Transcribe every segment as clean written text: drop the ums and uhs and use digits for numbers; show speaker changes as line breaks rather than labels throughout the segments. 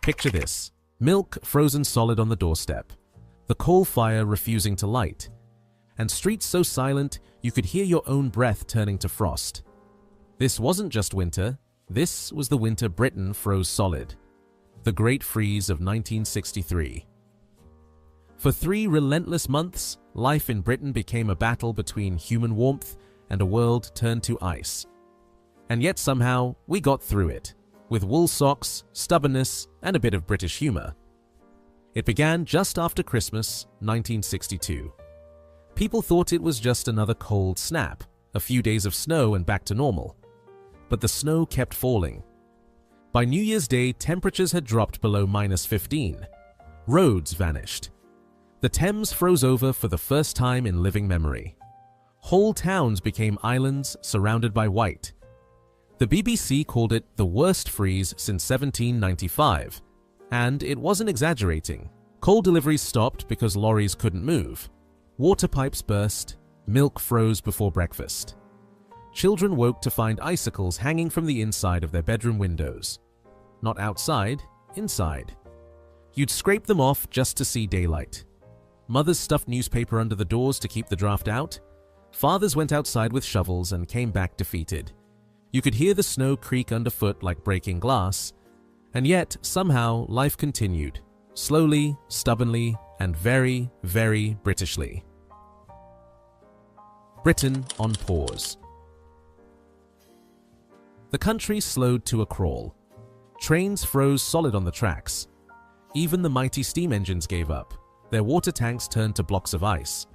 Picture this: milk frozen solid on the doorstep, the coal fire refusing to light, and streets so silent you could hear your own breath turning to frost. This wasn't just winter, this was the winter Britain froze solid. The Great Freeze of 1963. For 3 relentless months, life in Britain became a battle between human warmth and a world turned to ice. And yet somehow, we got through it, with wool socks, stubbornness, and a bit of British humour. It began just after Christmas, 1962. People thought it was just another cold snap, a few days of snow and back to normal. But the snow kept falling. By New Year's Day, temperatures had dropped below -15. Roads vanished. The Thames froze over for the first time in living memory. Whole towns became islands surrounded by white. The BBC called it the worst freeze since 1795. And it wasn't exaggerating. Coal deliveries stopped because lorries couldn't move. Water pipes burst. Milk froze before breakfast. Children woke to find icicles hanging from the inside of their bedroom windows. Not outside, inside. You'd scrape them off just to see daylight. Mothers stuffed newspaper under the doors to keep the draft out. Fathers went outside with shovels and came back defeated. You could hear the snow creak underfoot like breaking glass. And yet, somehow, life continued. Slowly, stubbornly, and very, very Britishly. Britain on pause. The country slowed to a crawl. Trains froze solid on the tracks. Even the mighty steam engines gave up. Their water tanks turned to blocks of ice.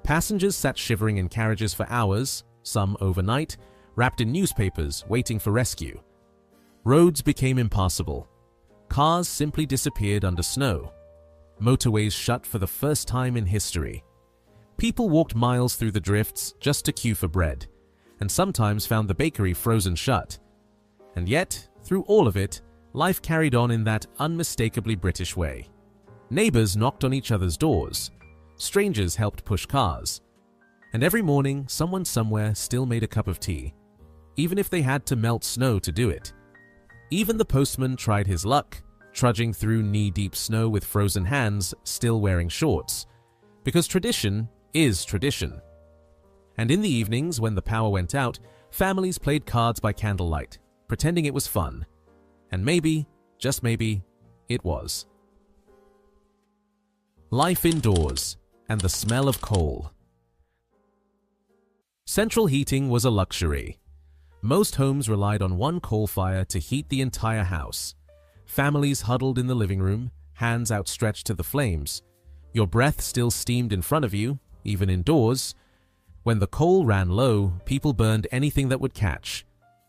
Passengers sat shivering in carriages for hours, some overnight, wrapped in newspapers, waiting for rescue. Roads became impassable. Cars simply disappeared under snow. Motorways shut for the first time in history. People walked miles through the drifts just to queue for bread, and sometimes found the bakery frozen shut. And yet, through all of it, life carried on in that unmistakably British way. Neighbours knocked on each other's doors. Strangers helped push cars. And every morning, someone somewhere still made a cup of tea, even if they had to melt snow to do it. Even the postman tried his luck, trudging through knee-deep snow with frozen hands, still wearing shorts. Because tradition is tradition. And in the evenings, when the power went out, families played cards by candlelight, pretending it was fun. And maybe, just maybe, it was. Life indoors, and the smell of coal. Central heating was a luxury. Most homes relied on one coal fire to heat the entire house. Families huddled in the living room, hands outstretched to the flames. Your breath still steamed in front of you, even indoors. When the coal ran low, people burned anything that would catch.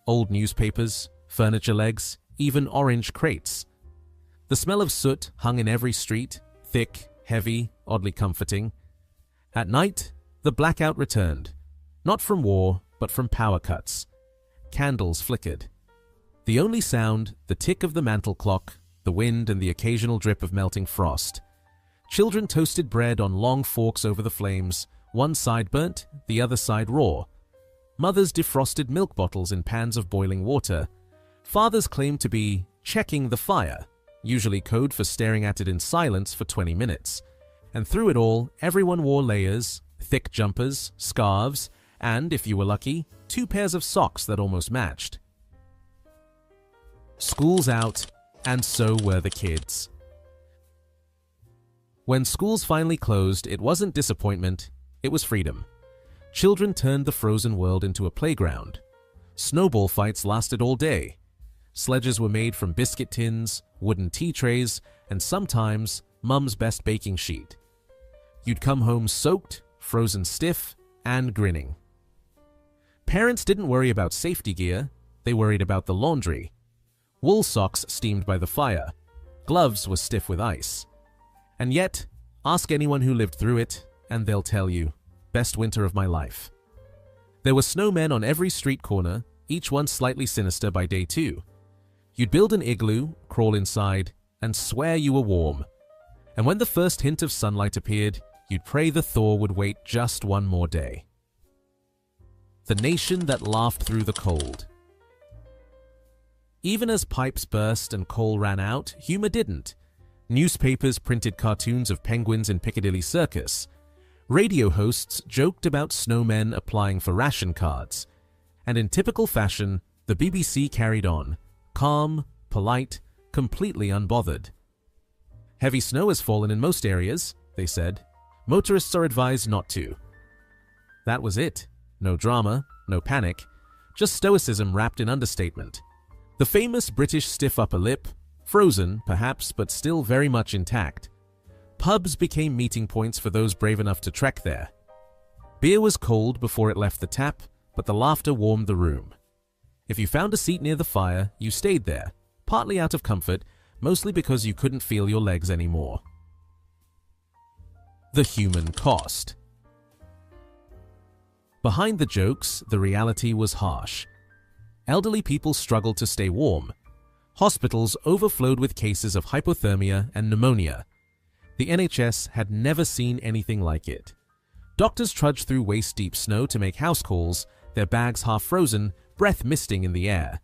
Old newspapers, furniture legs, even orange crates. The smell of soot hung in every street, thick, heavy, oddly comforting. At night, the blackout returned. Not from war, but from power cuts. Candles flickered. The only sound, the tick of the mantel clock, the wind and the occasional drip of melting frost. Children toasted bread on long forks over the flames, one side burnt, the other side raw. Mothers defrosted milk bottles in pans of boiling water. Fathers claimed to be checking the fire, usually code for staring at it in silence for 20 minutes. And through it all, everyone wore layers, thick jumpers, scarves, and, if you were lucky, 2 pairs of socks that almost matched. School's out, and so were the kids. When schools finally closed, it wasn't disappointment, it was freedom. Children turned the frozen world into a playground. Snowball fights lasted all day. Sledges were made from biscuit tins, wooden tea trays, and sometimes Mum's best baking sheet. You'd come home soaked, frozen stiff, and grinning. Parents didn't worry about safety gear, they worried about the laundry. Wool socks steamed by the fire. Gloves were stiff with ice. And yet, ask anyone who lived through it, and they'll tell you, best winter of my life. There were snowmen on every street corner, each one slightly sinister by day 2. You'd build an igloo, crawl inside, and swear you were warm. And when the first hint of sunlight appeared, you'd pray the thaw would wait just one more day. The nation that laughed through the cold. Even as pipes burst and coal ran out, humor didn't. Newspapers printed cartoons of penguins in Piccadilly Circus. Radio hosts joked about snowmen applying for ration cards. And in typical fashion, the BBC carried on, calm, polite, completely unbothered. Heavy snow has fallen in most areas, they said. Motorists are advised not to. That was it. No drama, no panic, just stoicism wrapped in understatement. The famous British stiff upper lip, frozen, perhaps, but still very much intact. Pubs became meeting points for those brave enough to trek there. Beer was cold before it left the tap, but the laughter warmed the room. If you found a seat near the fire, you stayed there, partly out of comfort, mostly because you couldn't feel your legs anymore. The human cost. Behind the jokes, the reality was harsh. Elderly people struggled to stay warm. Hospitals overflowed with cases of hypothermia and pneumonia. The NHS had never seen anything like it. Doctors trudged through waist-deep snow to make house calls, their bags half frozen, breath misting in the air.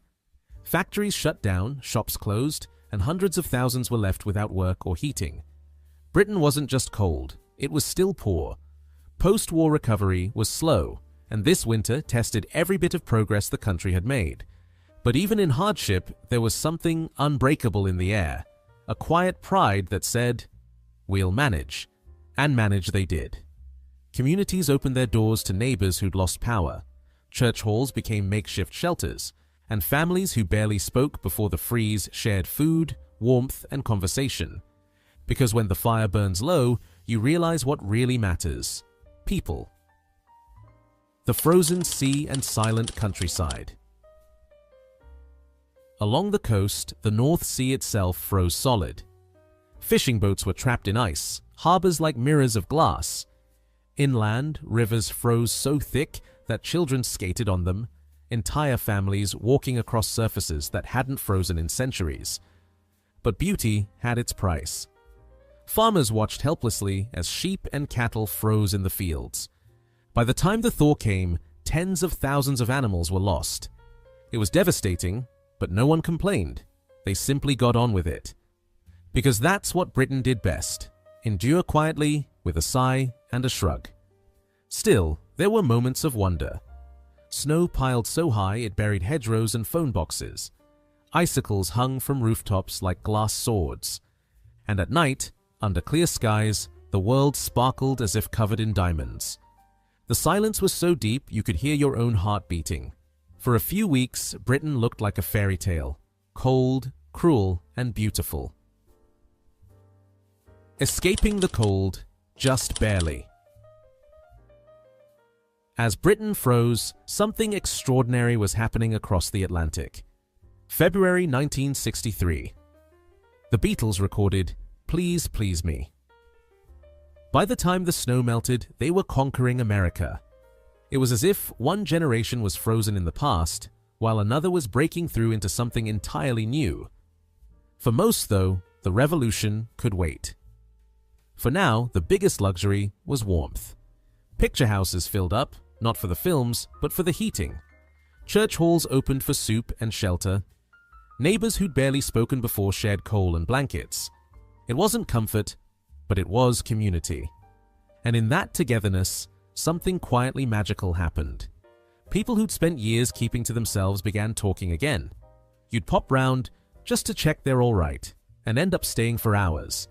Factories shut down, shops closed, and hundreds of thousands were left without work or heating. Britain wasn't just cold, it was still poor. Post-war recovery was slow, and this winter tested every bit of progress the country had made. But even in hardship, there was something unbreakable in the air, a quiet pride that said, "We'll manage." And manage they did. Communities opened their doors to neighbours who'd lost power. Church halls became makeshift shelters, and families who barely spoke before the freeze shared food, warmth, and conversation. Because when the fire burns low, you realize what really matters: people. The frozen sea and silent countryside. Along the coast, the North Sea itself froze solid. Fishing boats were trapped in ice, harbors like mirrors of glass. Inland, rivers froze so thick that children skated on them, entire families walking across surfaces that hadn't frozen in centuries. But beauty had its price. Farmers watched helplessly as sheep and cattle froze in the fields. By the time the thaw came, tens of thousands of animals were lost. It was devastating, but no one complained. They simply got on with it. Because that's what Britain did best: endure quietly, with a sigh and a shrug. Still, there were moments of wonder. Snow piled so high it buried hedgerows and phone boxes. Icicles hung from rooftops like glass swords. And at night, under clear skies, the world sparkled as if covered in diamonds. The silence was so deep you could hear your own heart beating. For a few weeks, Britain looked like a fairy tale: cold, cruel, and beautiful. Escaping the cold, just barely. As Britain froze, something extraordinary was happening across the Atlantic. February 1963. The Beatles recorded "Please Please Me." By the time the snow melted, they were conquering America. It was as if one generation was frozen in the past, while another was breaking through into something entirely new. For most, though, the revolution could wait. For now, the biggest luxury was warmth. Picture houses filled up, not for the films, but for the heating. Church halls opened for soup and shelter. Neighbours who'd barely spoken before shared coal and blankets. It wasn't comfort, but it was community. And in that togetherness, something quietly magical happened. People who'd spent years keeping to themselves began talking again. You'd pop round just to check they're all right, and end up staying for hours.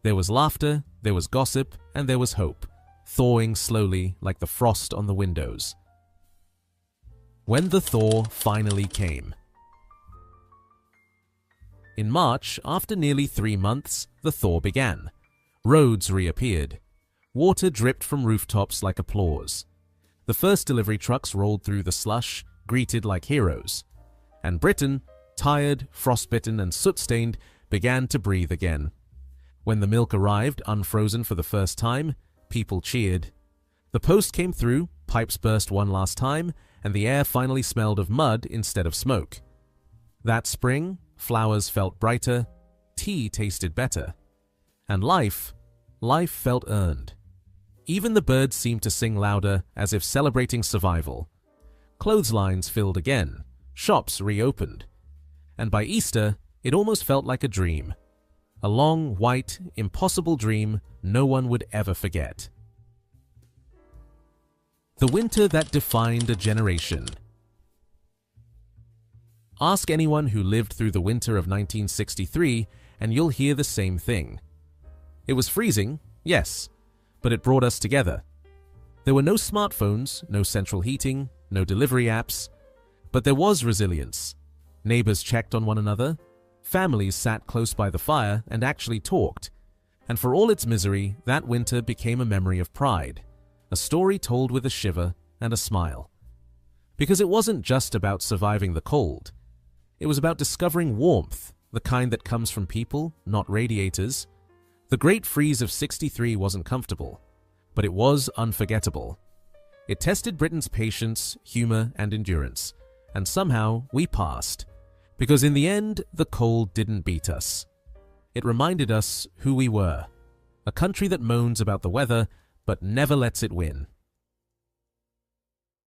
There was laughter, there was gossip, and there was hope, thawing slowly like the frost on the windows. When the thaw finally came. In March, after nearly 3 months, the thaw began. Roads reappeared. Water dripped from rooftops like applause. The first delivery trucks rolled through the slush, greeted like heroes. And Britain, tired, frostbitten, and soot-stained, began to breathe again. When the milk arrived, unfrozen for the first time, people cheered. The post came through, pipes burst one last time, and the air finally smelled of mud instead of smoke. That spring, flowers felt brighter, tea tasted better. And life felt earned. Even the birds seemed to sing louder, as if celebrating survival. Clotheslines filled again, shops reopened. and by Easter, it almost felt like a dream. A long, white, impossible dream no one would ever forget. The winter that defined a generation. Ask anyone who lived through the winter of 1963 and you'll hear the same thing. It was freezing, yes, but it brought us together. There were no smartphones, no central heating, no delivery apps, but there was resilience. Neighbours checked on one another, families sat close by the fire and actually talked, and for all its misery, that winter became a memory of pride, a story told with a shiver and a smile. Because it wasn't just about surviving the cold. It was about discovering warmth, the kind that comes from people, not radiators. The Great Freeze of '63 wasn't comfortable, but it was unforgettable. It tested Britain's patience, humour, and endurance, and somehow we passed. Because in the end, the cold didn't beat us. It reminded us who we were, a country that moans about the weather, but never lets it win.